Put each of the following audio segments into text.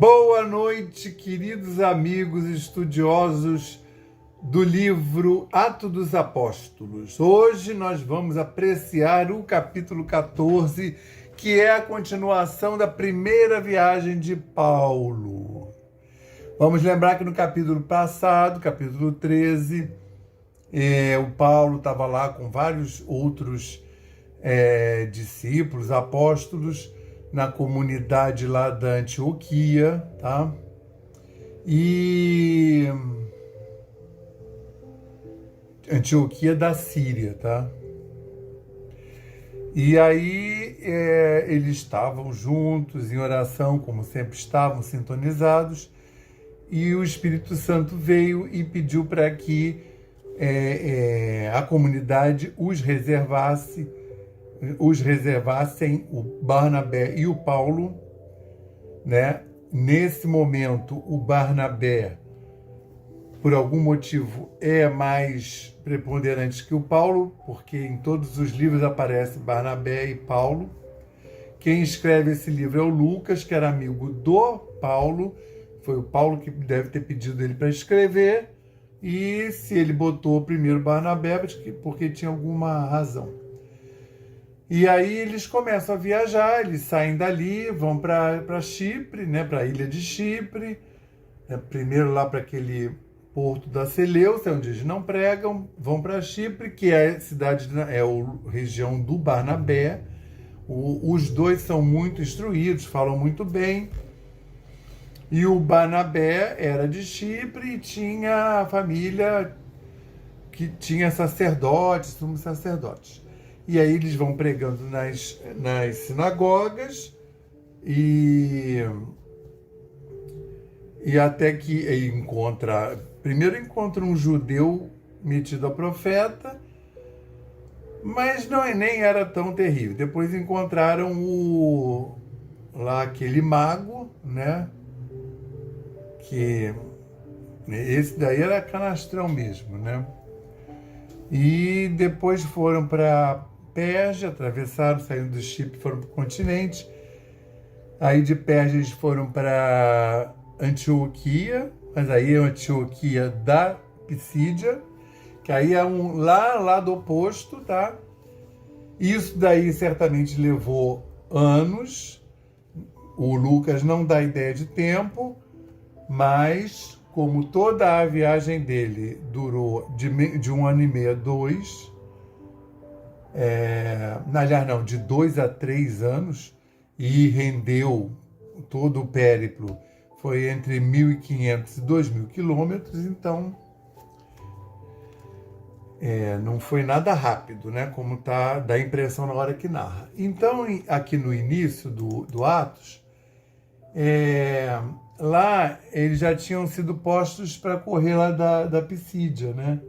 Boa noite, queridos amigos estudiosos do livro Atos dos Apóstolos. Hoje nós vamos apreciar o capítulo 14, que é a continuação da primeira viagem de Paulo. Vamos lembrar que no capítulo passado, capítulo 13, o Paulo estava lá com vários outros discípulos, apóstolos, na comunidade lá da Antioquia, tá? E Antioquia da Síria, tá? E aí eles estavam juntos em oração, como sempre estavam, sintonizados, e o Espírito Santo veio e pediu para que a comunidade os reservassem o Barnabé e o Paulo, né? Nesse momento, o Barnabé, por algum motivo, é mais preponderante que o Paulo, porque em todos os livros aparece Barnabé e Paulo. Quem escreve esse livro é o Lucas, que era amigo do Paulo. Foi o Paulo que deve ter pedido ele para escrever. E se ele botou primeiro Barnabé, porque tinha alguma razão. E aí eles começam a viajar, eles saem dali, vão para Chipre, né, para a ilha de Chipre, primeiro lá para aquele porto da Seleucia, onde eles não pregam, vão para Chipre, que é a cidade, é a região do Barnabé. Os dois são muito instruídos, falam muito bem, e o Barnabé era de Chipre e tinha a família que tinha sacerdotes, sumos sacerdotes. E aí eles vão pregando nas sinagogas e até que primeiro encontra um judeu metido a profeta, mas nem era tão terrível. Depois encontraram aquele mago, né? Que esse daí era canastrão mesmo, né? E depois foram para Pérgia, atravessaram, saíram do Chipre, foram para o continente. Aí de Pérgia eles foram para Antioquia, mas aí é a Antioquia da Pisídia, que aí é um lado oposto, tá? Isso daí certamente levou anos. O Lucas não dá ideia de tempo, mas como toda a viagem dele durou de 1 ano e meio a 2, de 2 a 3 anos, e rendeu todo o périplo, foi entre 1.500 e 2.000 quilômetros, então não foi nada rápido, né? Como dá a impressão na hora que narra. Então, aqui no início do Atos, lá eles já tinham sido postos para correr lá da Pisídia, né?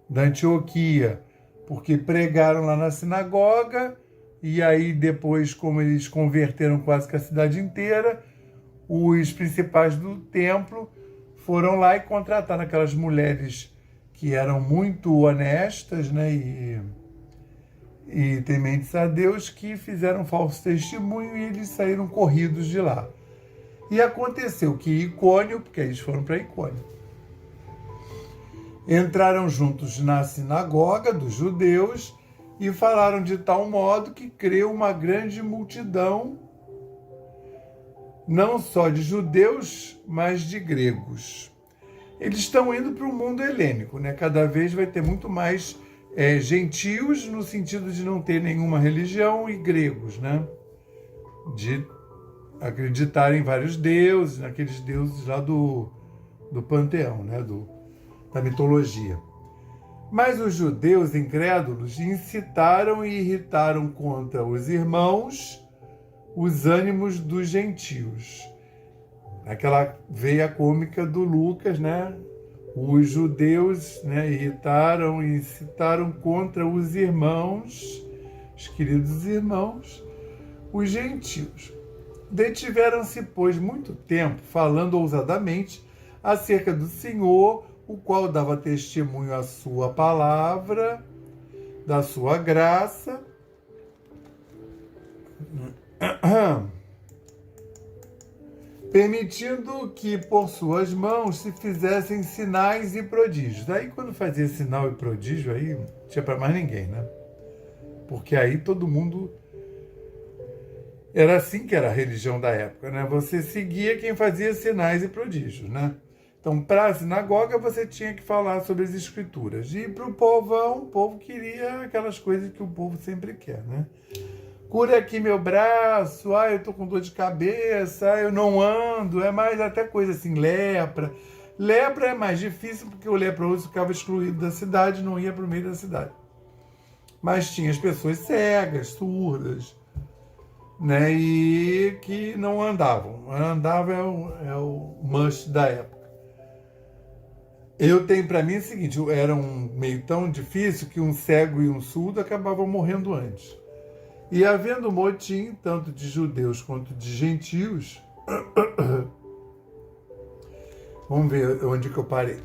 Da Antioquia, porque pregaram lá na sinagoga, e aí depois, como eles converteram quase que a cidade inteira, os principais do templo foram lá e contrataram aquelas mulheres que eram muito honestas, né? E tementes a Deus, que fizeram falso testemunho, e eles saíram corridos de lá. E aconteceu que Icônio, porque eles foram para Icônio, entraram juntos na sinagoga dos judeus e falaram de tal modo que creu uma grande multidão, não só de judeus, mas de gregos. Eles estão indo para o mundo helênico, né? Cada vez vai ter muito mais gentios, no sentido de não ter nenhuma religião, e gregos, né? De acreditar em vários deuses, naqueles deuses lá do panteão, né? Da mitologia. Mas os judeus incrédulos incitaram e irritaram contra os irmãos os ânimos dos gentios. Aquela veia cômica do Lucas, né? Os judeus, né, irritaram e incitaram contra os irmãos, os queridos irmãos, os gentios. Detiveram-se, pois, muito tempo, falando ousadamente acerca do Senhor, o qual dava testemunho à sua palavra, da sua graça, permitindo que por suas mãos se fizessem sinais e prodígios. Aí quando fazia sinal e prodígio, aí não tinha para mais ninguém, né? Porque aí todo mundo... Era assim que era a religião da época, né? Você seguia quem fazia sinais e prodígios, né? Então, para a sinagoga, você tinha que falar sobre as escrituras. E para o povão, o povo queria aquelas coisas que o povo sempre quer, né? Cura aqui meu braço, eu tô com dor de cabeça, eu não ando, é mais até coisa assim, lepra. Lepra é mais difícil porque o leproso ficava excluído da cidade, não ia para o meio da cidade. Mas tinha as pessoas cegas, surdas, né, e que não andavam. Andava é o must da época. Eu tenho para mim o seguinte, era um meio tão difícil que um cego e um surdo acabavam morrendo antes. E havendo motim, tanto de judeus quanto de gentios, vamos ver onde que eu parei,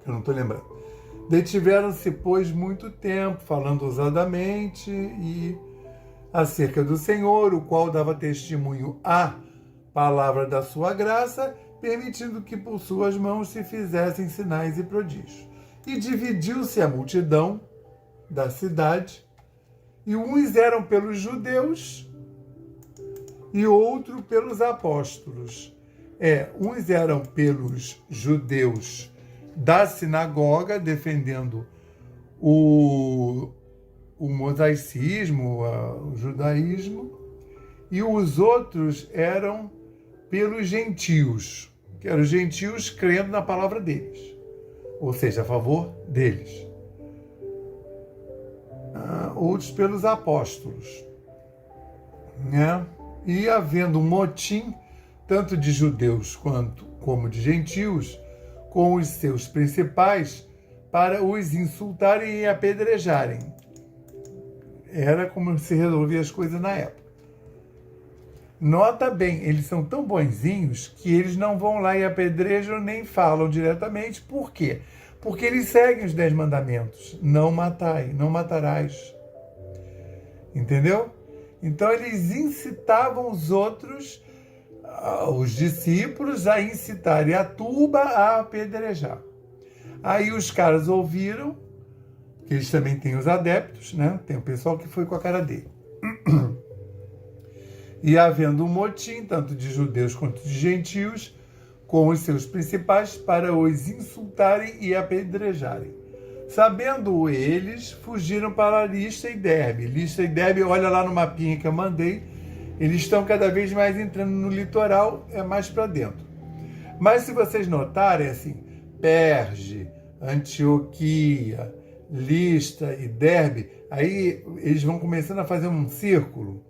eu não estou lembrando. Detiveram-se, pois, muito tempo, falando ousadamente e acerca do Senhor, o qual dava testemunho à palavra da sua graça, permitindo que por suas mãos se fizessem sinais e prodígios. E dividiu-se a multidão da cidade, e uns eram pelos judeus e outro pelos apóstolos. Uns eram pelos judeus da sinagoga, defendendo o mosaicismo, o judaísmo, e os outros eram pelos gentios, que eram os gentios crendo na palavra deles, ou seja, a favor deles. Outros pelos apóstolos, né? E havendo um motim, tanto de judeus como de gentios, com os seus principais, para os insultarem e apedrejarem. Era como se resolvia as coisas na época. Nota bem, eles são tão bonzinhos que eles não vão lá e apedrejam nem falam diretamente. Por quê? Porque eles seguem os 10 mandamentos. Não matai, não matarás. Entendeu? Então eles incitavam os outros, os discípulos, a incitarem a turba a apedrejar. Aí os caras ouviram, que eles também têm os adeptos, né? Tem o pessoal que foi com a cara dele. E havendo um motim, tanto de judeus quanto de gentios, com os seus principais, para os insultarem e apedrejarem. Sabendo eles, fugiram para Listra e Derbe. Listra e Derbe, olha lá no mapinha que eu mandei, eles estão cada vez mais entrando no litoral, é mais para dentro. Mas se vocês notarem, assim, Perge, Antioquia, Listra e Derbe, aí eles vão começando a fazer um círculo.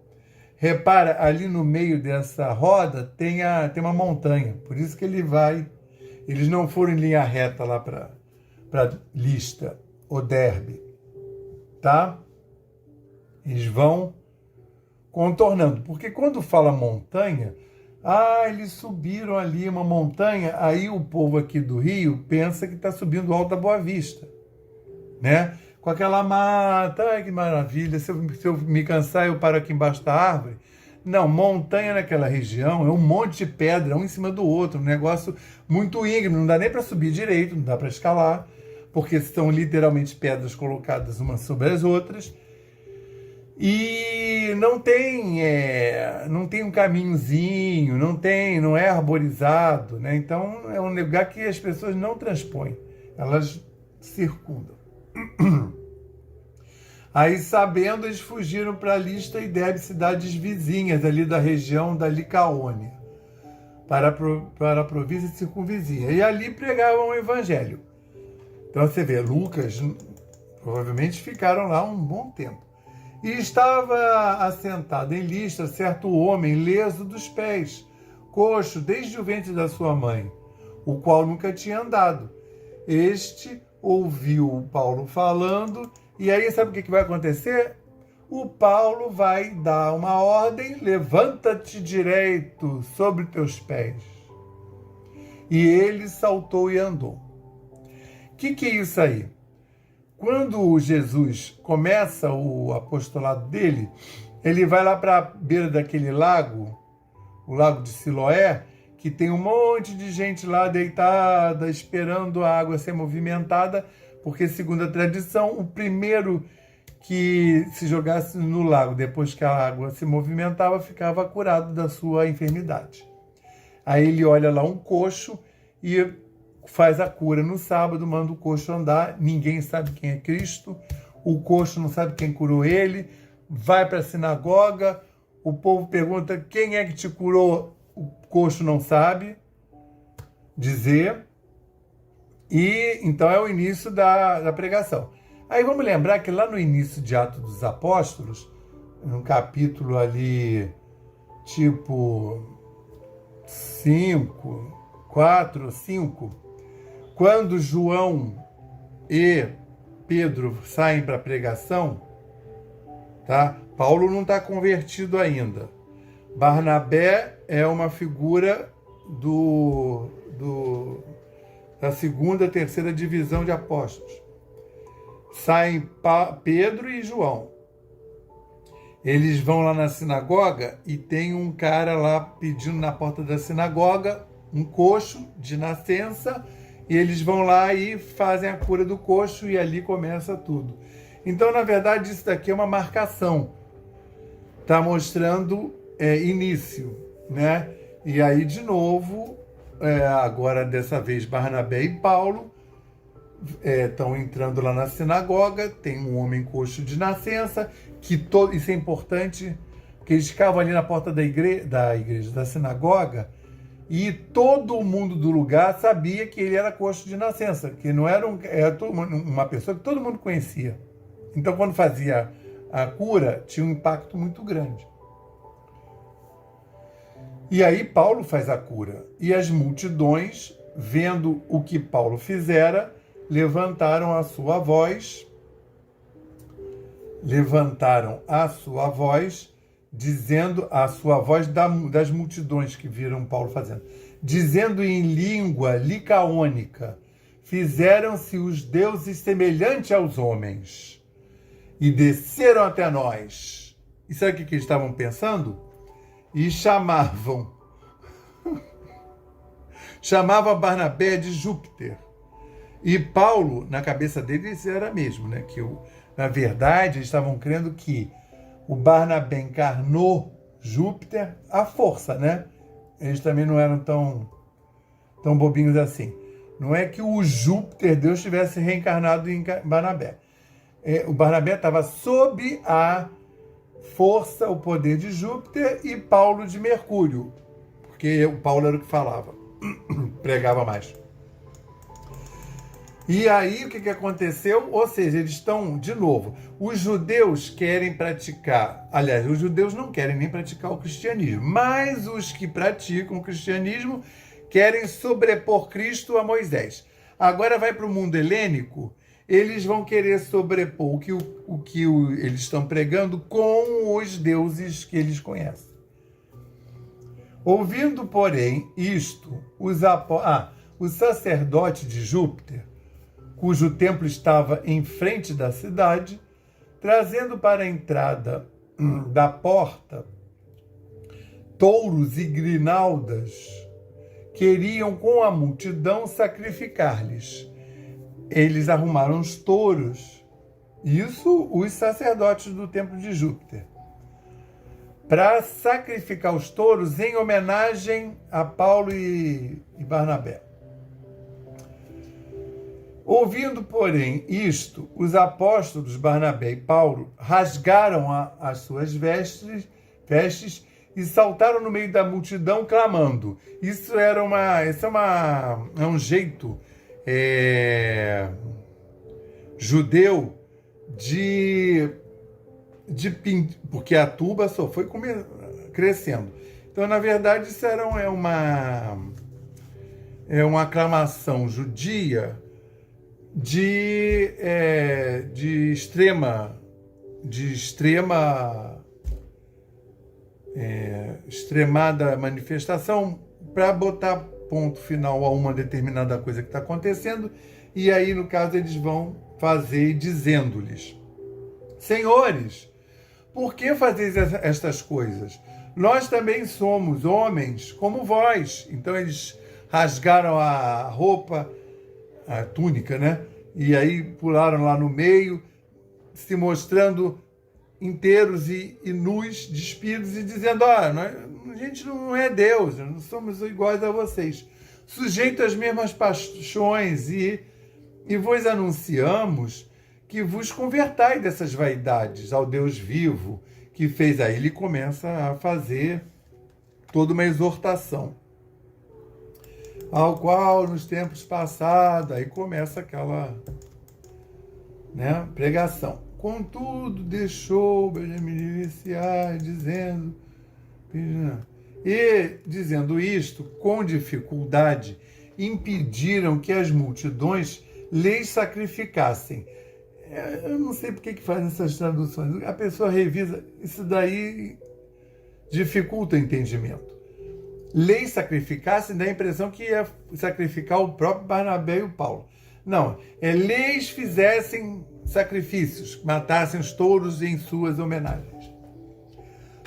Repara, ali no meio dessa roda tem uma montanha, por isso que eles não foram em linha reta lá para Listra ou Derbe, tá? Eles vão contornando, porque quando fala montanha, eles subiram ali uma montanha, aí o povo aqui do Rio pensa que está subindo o Alto da Boa Vista, né? Com aquela mata, que maravilha, se eu me cansar eu paro aqui embaixo da árvore. Não, montanha naquela região é um monte de pedra, um em cima do outro, um negócio muito íngreme, não dá nem para subir direito, não dá para escalar, porque são literalmente pedras colocadas umas sobre as outras, e não tem um caminhozinho, não é arborizado, né? Então é um lugar que as pessoas não transpõem, elas circundam. Aí, sabendo, eles fugiram para Listra e Derbe, cidades vizinhas ali da região da Licaônia, para a província circunvizinha. E ali pregavam o evangelho. Então você vê, Lucas provavelmente ficaram lá um bom tempo. E estava assentado em Listra certo homem leso dos pés, coxo desde o ventre da sua mãe, o qual nunca tinha andado. Este ouviu Paulo falando, e aí sabe o que vai acontecer? O Paulo vai dar uma ordem: levanta-te direito sobre teus pés. E ele saltou e andou. O que é isso aí? Quando Jesus começa o apostolado dele, ele vai lá para a beira daquele lago, o lago de Siloé, que tem um monte de gente lá deitada, esperando a água ser movimentada, porque, segundo a tradição, o primeiro que se jogasse no lago depois que a água se movimentava ficava curado da sua enfermidade. Aí ele olha lá um coxo e faz a cura no sábado, manda o coxo andar, ninguém sabe quem é Cristo, o coxo não sabe quem curou ele, vai para a sinagoga, o povo pergunta quem é que te curou, o coxo não sabe dizer, e então é o início da pregação. Aí vamos lembrar que lá no início de Atos dos Apóstolos, no capítulo ali, tipo 4, 5, quando João e Pedro saem para a pregação, tá? Paulo não está convertido ainda. Barnabé é uma figura da segunda, terceira divisão de apóstolos. Saem Pedro e João. Eles vão lá na sinagoga e tem um cara lá pedindo na porta da sinagoga, um coxo de nascença, e eles vão lá e fazem a cura do coxo e ali começa tudo. Então, na verdade, isso daqui é uma marcação. Está mostrando início, né? E aí, de novo, agora dessa vez Barnabé e Paulo estão entrando lá na sinagoga, tem um homem coxo de nascença, isso é importante, porque eles ficavam ali na porta da igreja, da sinagoga, e todo mundo do lugar sabia que ele era coxo de nascença, que não era uma pessoa que todo mundo conhecia. Então, quando fazia a cura, tinha um impacto muito grande. E aí Paulo faz a cura, e as multidões, vendo o que Paulo fizera, levantaram a sua voz, dizendo, a sua voz das multidões que viram Paulo fazendo, dizendo em língua licaônica: fizeram-se os deuses semelhantes aos homens e desceram até nós. E sabe o que eles estavam pensando? E chamavam Barnabé de Júpiter. E Paulo, na cabeça deles, era mesmo, né? Que na verdade, eles estavam crendo que o Barnabé encarnou Júpiter à força, né? Eles também não eram tão bobinhos assim. Não é que o Júpiter, Deus, tivesse reencarnado em Barnabé. O Barnabé estava sob a força, o poder de Júpiter, e Paulo de Mercúrio, porque o Paulo era o que falava, pregava mais. E aí, o que aconteceu? Ou seja, eles estão, de novo, os judeus querem praticar, aliás, os judeus não querem nem praticar o cristianismo, mas os que praticam o cristianismo querem sobrepor Cristo a Moisés. Agora vai para o mundo helênico, eles vão querer sobrepor o que eles estão pregando com os deuses que eles conhecem. Ouvindo, porém, isto, o sacerdote de Júpiter, cujo templo estava em frente da cidade, trazendo para a entrada da porta touros e grinaldas, queriam com a multidão sacrificar-lhes. Eles arrumaram os touros, isso os sacerdotes do templo de Júpiter, para sacrificar os touros em homenagem a Paulo e Barnabé. Ouvindo, porém, isto, os apóstolos Barnabé e Paulo rasgaram as suas vestes e saltaram no meio da multidão, clamando. Isso é um jeito judeu porque a tuba só foi crescendo. Então, na verdade, isso é uma aclamação judia de extremada manifestação para botar ponto final a uma determinada coisa que está acontecendo, e aí, no caso, eles vão fazer dizendo-lhes: Senhores, por que fazeis estas coisas? nós também somos homens como vós. Então eles rasgaram a roupa, a túnica, né? E aí pularam lá no meio, se mostrando inteiros e nus, despidos, e dizendo: a gente não é Deus, não somos iguais a vocês, sujeitos às mesmas paixões, e vos anunciamos que vos convertai dessas vaidades ao Deus vivo, que fez. Aí ele começa a fazer toda uma exortação, ao qual nos tempos passados, aí começa aquela, né, pregação. Contudo, deixou Benjamim iniciar, dizendo isto, com dificuldade, impediram que as multidões lhes sacrificassem. Eu não sei por que fazem essas traduções. A pessoa revisa, isso daí dificulta o entendimento. Lhes sacrificassem dá a impressão que ia sacrificar o próprio Barnabé e o Paulo. Não, lhes fizessem sacrifícios, matassem os touros em suas homenagens.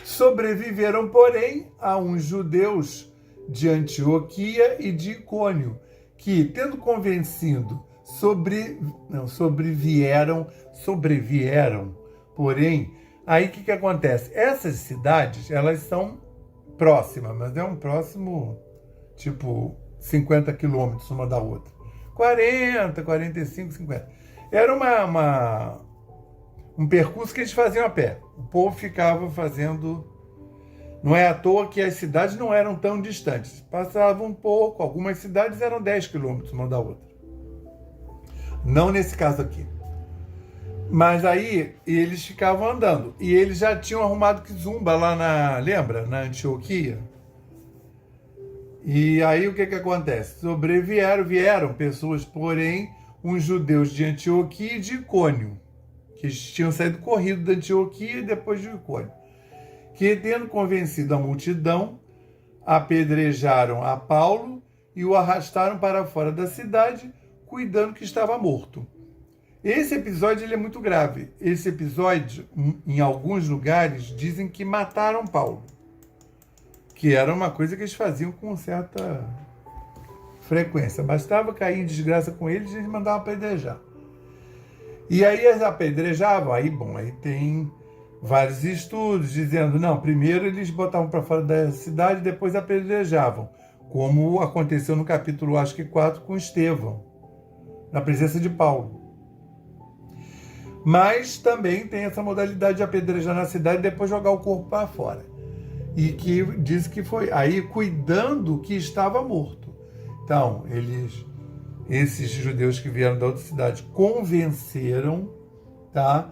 Sobreviveram, porém, a uns judeus de Antioquia e de Icônio, que, tendo convencido, sobrevieram, porém, aí o que acontece? Essas cidades, elas são próximas, mas é um próximo, tipo, 50 quilômetros uma da outra. 40, 45, 50. Era um percurso que eles faziam a pé. O povo ficava fazendo... Não é à toa que as cidades não eram tão distantes. Passavam um pouco, algumas cidades eram 10 quilômetros uma da outra. Não nesse caso aqui. Mas aí eles ficavam andando. E eles já tinham arrumado quizumba lá lembra? Na Antioquia. E aí o que acontece? Vieram pessoas, porém, uns judeus de Antioquia e de Icônio, que tinham saído corrido da Antioquia e depois de Icônio, que, tendo convencido a multidão, apedrejaram a Paulo e o arrastaram para fora da cidade, cuidando que estava morto. Esse episódio ele é muito grave. Esse episódio, em alguns lugares, dizem que mataram Paulo, que era uma coisa que eles faziam com certa frequência. Bastava cair em desgraça com eles e eles mandavam apedrejar. E aí eles apedrejavam, aí tem vários estudos dizendo, não, primeiro eles botavam para fora da cidade, depois apedrejavam, como aconteceu no capítulo, acho que 4, com Estevão, na presença de Paulo. Mas também tem essa modalidade de apedrejar na cidade e depois jogar o corpo para fora. E que diz que foi aí cuidando que estava morto. Então, esses judeus que vieram da outra cidade convenceram, tá,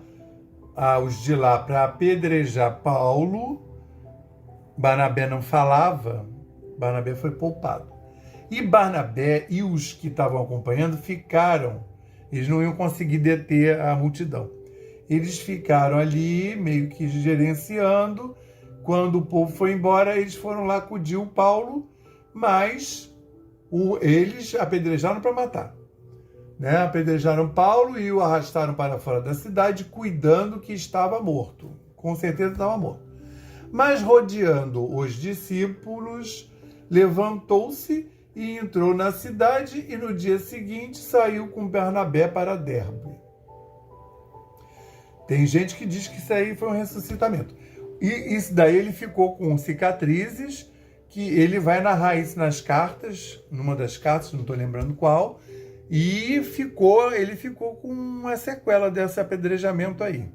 os de lá para apedrejar Paulo. Barnabé não falava, Barnabé foi poupado. E Barnabé e os que estavam acompanhando ficaram, eles não iam conseguir deter a multidão. Eles ficaram ali meio que gerenciando. Quando o povo foi embora, eles foram lá acudir o Paulo, mas eles apedrejaram para matar. Né? Apedrejaram Paulo e o arrastaram para fora da cidade, cuidando que estava morto. Com certeza estava morto. Mas rodeando os discípulos, levantou-se e entrou na cidade, e no dia seguinte saiu com Barnabé para Derbe. Tem gente que diz que isso aí foi um ressuscitamento. E isso daí ele ficou com cicatrizes, que ele vai narrar isso nas cartas, numa das cartas, não estou lembrando qual, e ele ficou com uma sequela desse apedrejamento aí.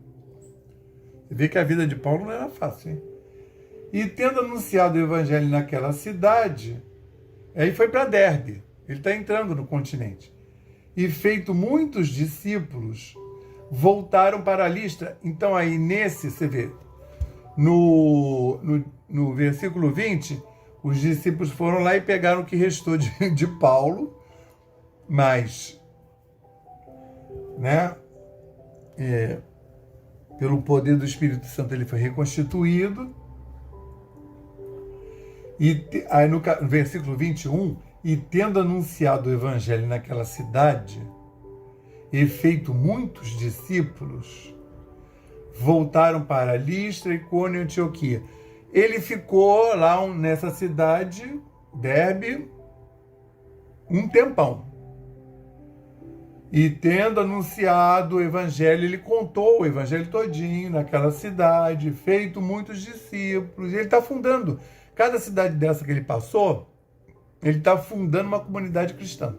Você vê que a vida de Paulo não era fácil, hein? E tendo anunciado o evangelho naquela cidade, aí foi para Derbe, ele está entrando no continente, e feito muitos discípulos, voltaram para Listra. Então aí você vê, no versículo 20, os discípulos foram lá e pegaram o que restou de Paulo, mas, né, pelo poder do Espírito Santo ele foi reconstituído. E aí no versículo 21, e tendo anunciado o evangelho naquela cidade, e feito muitos discípulos, voltaram para Listra, Icônio e Antioquia. ele ficou lá nessa cidade, Derbe, um tempão. E tendo anunciado o evangelho, ele contou o evangelho todinho naquela cidade, feito muitos discípulos. Ele está fundando, cada cidade dessa que ele passou, ele está fundando uma comunidade cristã.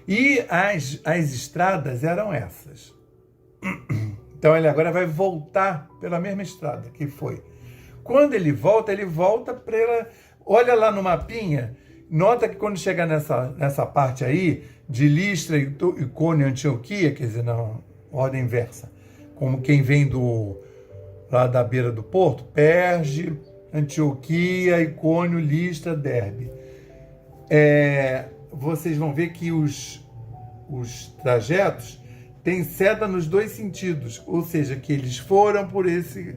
E as estradas eram essas. Então ele agora vai voltar pela mesma estrada que foi. Quando ele volta pela... Olha lá no mapinha, nota que quando chegar nessa parte aí, de Listra, Icônio e Antioquia, quer dizer, na ordem inversa, como quem vem lá da beira do porto, Perge, Antioquia, Icônio, Listra, Derbe. Vocês vão ver que os trajetos têm seta nos dois sentidos, ou seja, que eles foram por esse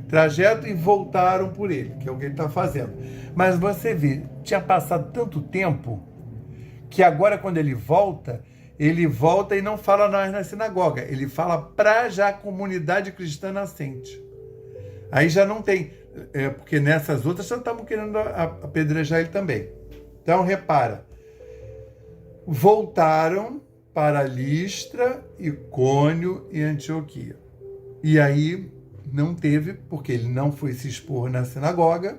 trajeto e voltaram por ele, que é o que ele está fazendo. Mas você vê, tinha passado tanto tempo que agora, quando ele volta e não fala mais na sinagoga, ele fala para já a comunidade cristã nascente. Aí já não tem, porque nessas outras já estavam querendo apedrejar ele também. Então, repara, voltaram para Listra, Icônio e Antioquia. E aí não teve, porque ele não foi se expor na sinagoga.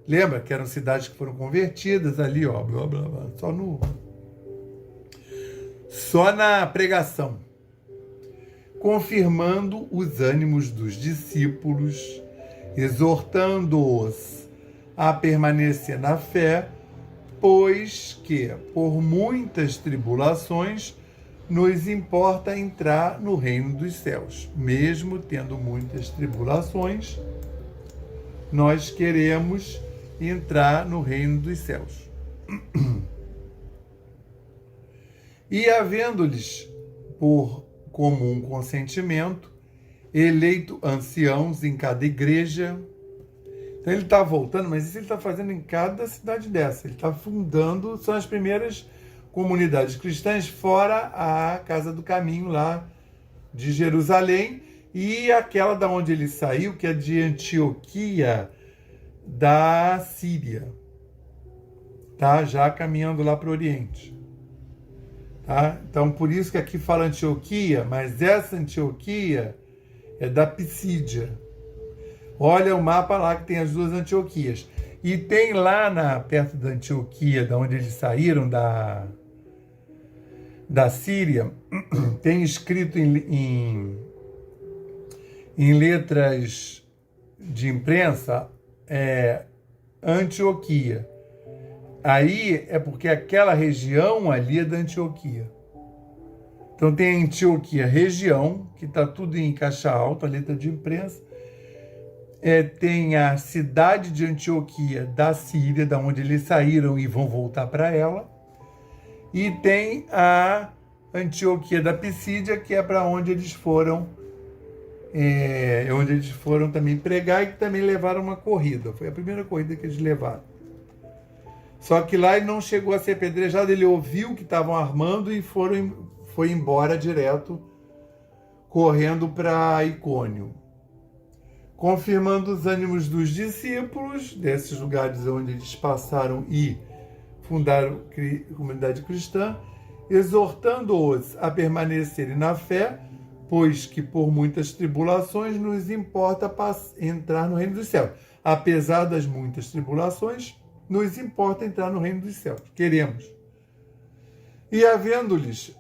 Lembra que eram cidades que foram convertidas ali, ó, blá, blá, blá, só na pregação, confirmando os ânimos dos discípulos, exortando-os a permanecer na fé, pois que, por muitas tribulações, nos importa entrar no reino dos céus. Mesmo tendo muitas tribulações, nós queremos entrar no reino dos céus. E havendo-lhes, por comum consentimento, eleito anciãos em cada igreja. Então ele está voltando, mas isso ele está fazendo em cada cidade dessa. Ele está fundando, são as primeiras comunidades cristãs, fora a Casa do Caminho lá de Jerusalém, e aquela da onde ele saiu, que é de Antioquia, da Síria, tá? Já caminhando lá para o Oriente. Tá? Então, por isso que aqui fala Antioquia, mas essa Antioquia é da Pisídia. Olha o mapa lá que tem as duas Antioquias. E tem lá perto da Antioquia, da onde eles saíram, da Síria, tem escrito em letras de imprensa, Antioquia. Aí é porque aquela região ali é da Antioquia. Então tem a Antioquia região, que está tudo em caixa alta, a letra de imprensa. Tem a cidade de Antioquia da Síria, da onde eles saíram e vão voltar para ela. E tem a Antioquia da Pisídia, que é para onde eles foram, onde eles foram também pregar e que também levaram uma corrida. Foi a primeira corrida que eles levaram. Só que lá ele não chegou a ser apedrejado, ele ouviu que estavam armando e foi embora direto, correndo para Icônio. Confirmando os ânimos dos discípulos, desses lugares onde eles passaram e fundaram a comunidade cristã, exortando-os a permanecerem na fé, pois que por muitas tribulações nos importa entrar no reino dos céus. Apesar das muitas tribulações, nos importa entrar no reino dos céus. Queremos. E havendo-lhes,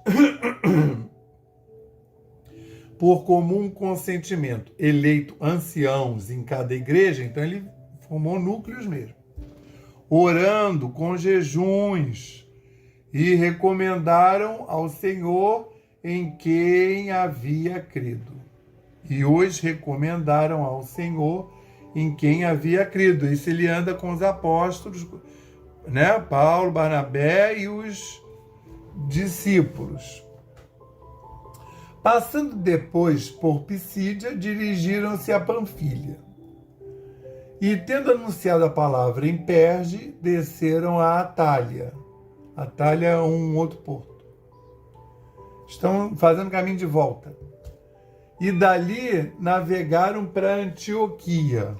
por comum consentimento, eleito anciãos em cada igreja, então ele formou núcleos mesmo, orando com jejuns, e recomendaram ao Senhor em quem havia crido. E os recomendaram ao Senhor em quem havia crido. Isso ele anda com os apóstolos, né? Paulo, Barnabé e os discípulos. Passando depois por Pisídia, dirigiram-se a Panfilha. E, tendo anunciado a palavra em Perge, desceram a Atália. Atália é um outro porto. Estão fazendo caminho de volta. E dali navegaram para Antioquia,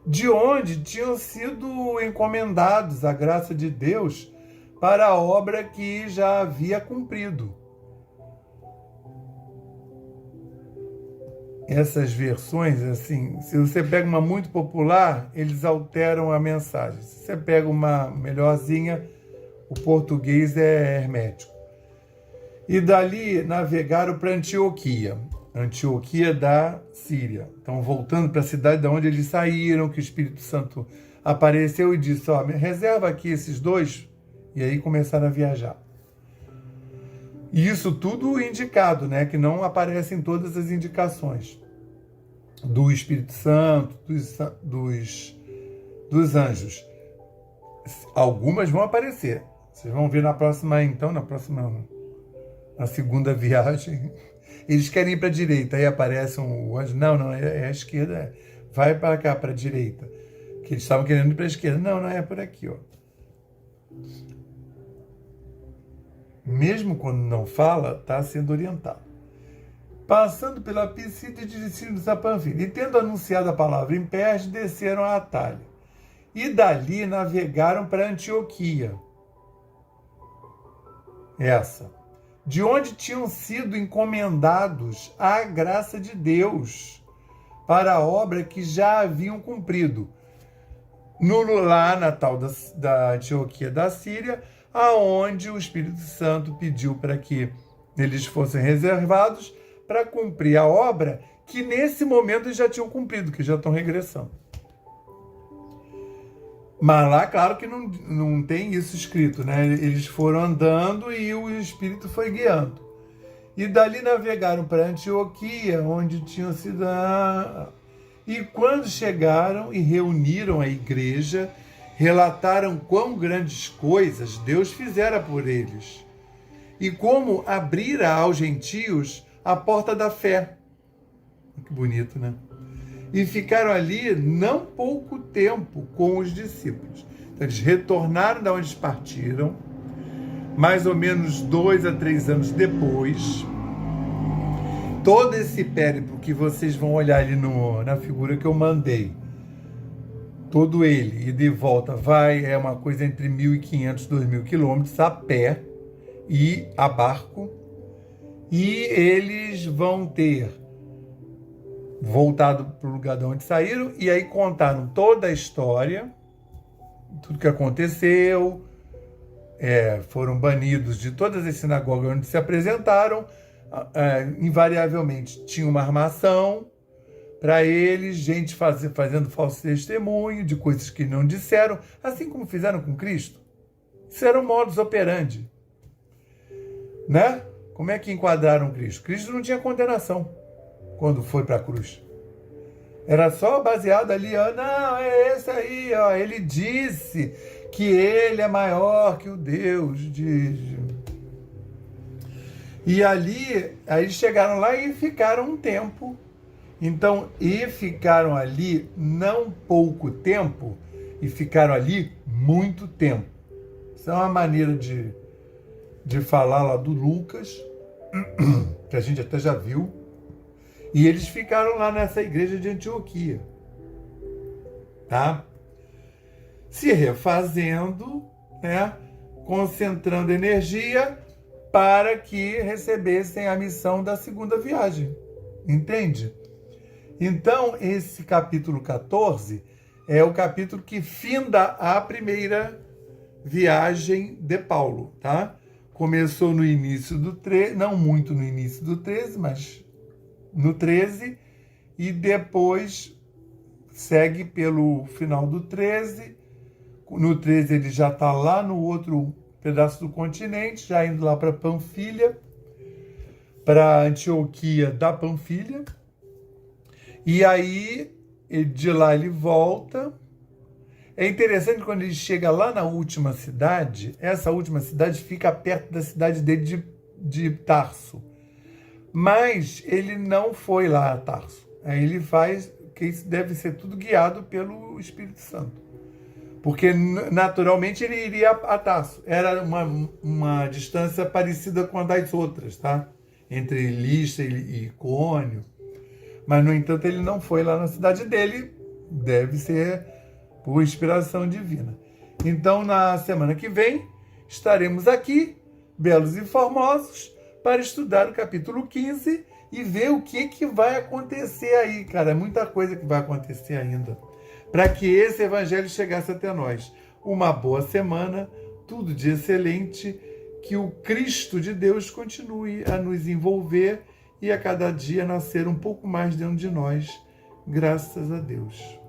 de onde tinham sido encomendados a graça de Deus para a obra que já havia cumprido. Essas versões, assim, se você pega uma muito popular, eles alteram a mensagem. Se você pega uma melhorzinha, o português é hermético. E dali navegaram para Antioquia, Antioquia da Síria. Então, voltando para a cidade de onde eles saíram, que o Espírito Santo apareceu e disse, ó, reserva aqui esses dois, e aí começaram a viajar. E isso tudo indicado, né? Que não aparecem todas as indicações do Espírito Santo, dos anjos. Algumas vão aparecer. Vocês vão ver na próxima, então, na segunda viagem. Eles querem ir para a direita, aí aparece o anjo. Não, é a esquerda. Vai para cá, para a direita. Que eles estavam querendo ir para a esquerda. Não, é por aqui, ó. Mesmo quando não fala, está sendo orientado. Passando pela Pisídia, dirigindo-se a Panfilha. E tendo anunciado a palavra em Perge, desceram a Atalha. E dali navegaram para Antioquia. De onde tinham sido encomendados à graça de Deus para a obra que já haviam cumprido. Lá na tal da Antioquia da Síria, aonde o Espírito Santo pediu para que eles fossem reservados para cumprir a obra que nesse momento eles já tinham cumprido, que já estão regressando. Mas lá, claro que não tem isso escrito, né? Eles foram andando e o Espírito foi guiando. E dali navegaram para Antioquia, onde tinham sido... E quando chegaram e reuniram a igreja, relataram quão grandes coisas Deus fizera por eles e como abrira aos gentios a porta da fé. Que bonito, né? E ficaram ali não pouco tempo com os discípulos. Então, eles retornaram da onde partiram, mais ou menos 2 a 3 anos depois. Todo esse périplo que vocês vão olhar ali na figura que eu mandei, todo ele e de volta é uma coisa entre 1.500 e 2.000 quilômetros a pé e a barco. E eles vão ter voltado para o lugar de onde saíram, e aí contaram toda a história, tudo que aconteceu, foram banidos de todas as sinagogas onde se apresentaram, invariavelmente tinha uma armação para eles, gente fazendo falso testemunho de coisas que não disseram, assim como fizeram com Cristo. Isso era um modus operandi, né? Como é que enquadraram Cristo? Cristo não tinha condenação quando foi para a cruz. Era só baseado ali, não, é esse aí, ó, ele disse que ele é maior que o Deus de... E ali, aí chegaram lá e ficaram um tempo. Então, e ficaram ali não pouco tempo, e ficaram ali muito tempo. Isso é uma maneira de falar lá do Lucas, que a gente até já viu. E eles ficaram lá nessa igreja de Antioquia, tá? Se refazendo, né? Concentrando energia para que recebessem a missão da segunda viagem. Entende? Então, esse capítulo 14 é o capítulo que finda a primeira viagem de Paulo, tá? Começou no início do 13, não muito no início do 13, mas no 13, e depois segue pelo final do 13. No 13 ele já está lá no outro pedaço do continente, já indo lá para Panfilha, para Antioquia da Panfilha. E aí, de lá ele volta. É interessante quando ele chega lá na última cidade, essa última cidade fica perto da cidade dele de Tarso. Mas ele não foi lá a Tarso. Aí ele faz, que isso deve ser tudo guiado pelo Espírito Santo. Porque naturalmente ele iria a Tarso. Era uma distância parecida com a das outras, tá? entre Listra e Icônio, mas, no entanto, ele não foi lá na cidade dele, deve ser por inspiração divina. Então, na semana que vem, estaremos aqui, belos e formosos, para estudar o capítulo 15 e ver o que vai acontecer aí, cara. É muita coisa que vai acontecer ainda, para que esse evangelho chegasse até nós. Uma boa semana, tudo de excelente, que o Cristo de Deus continue a nos envolver e a cada dia nascer um pouco mais dentro de nós, graças a Deus.